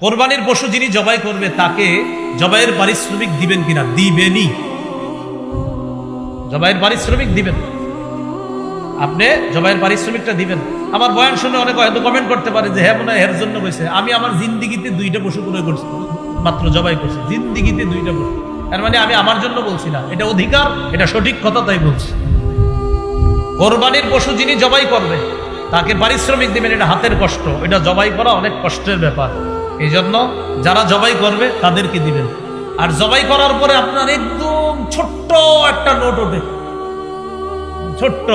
কোরবানির পশু যিনি জবাই করবে তাকে জবাইয়ের পারিশ্রমিক দিবেন কিনা? দিবেনই। জবাইয়ের পারিশ্রমিক দিবেন, আপনি জবাইয়ের পারিশ্রমিকটা দিবেন। আমার বয়ান শুনে অনেকে হয়তো কমেন্ট করতে পারে যে হ্যাঁ মনে হয় এর জন্য কইছে। আমি আমার জিন্দিগিতে 2টা পশু ক্রয় করছি, মাত্র জবাই করছি জিন্দিগিতে 2টা পশু। তার মানে আমি আমার জন্য বলছি না, এটা অধিকার, এটা সঠিক কথা, তাই বলছি। কোরবানির পশু যিনি জবাই করবে তাকে পারিশ্রমিক দিবেন, এটা হাতের কষ্ট, এটা জবাই করা অনেক কষ্টের ব্যাপার। এই জন্য যারা জবাই করবে তাদেরকে দিবেন। আর জবাই করার পরে আপনার একদম ছোট্ট একটা নোট ওঠে, ছোট্ট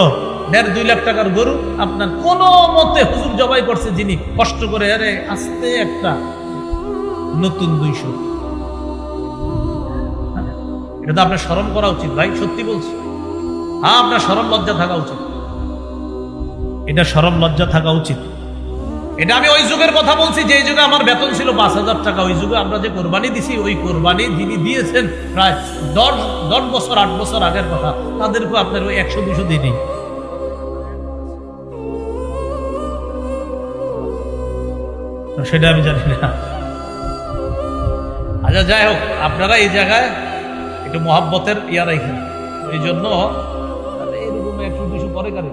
1.5-2 লাখ টাকার গরু আপনার কোনো মতে হুজুর জবাই করছে যিনি, কষ্ট করে আরে আস্তে একটা নতুন 200। এটা তো আপনার শরম করা উচিত ভাই, সত্যি বলছি। হ্যাঁ, আপনার শরম লজ্জা থাকা উচিত, এটা শরম লজ্জা থাকা উচিত। এটা আমি ওই যুগের কথা বলছি যে যুগে আমার বেতন ছিল 5,000 টাকা। ওই যুগে আমরা যে কোরবানি দিছি, ওই কোরবানি যিনি দিয়েছেন প্রায় 10 বছর 8 বছর আগের কথা, তাদেরকে আপনার ওই 100-200 দিনই। সেটা আমি জানি না। আচ্ছা, যাই হোক, আপনারা এই জায়গায় একটু মহাব্বতের ইয়া রাখেন। এই জন্য এরকম 100-200 পরে কারে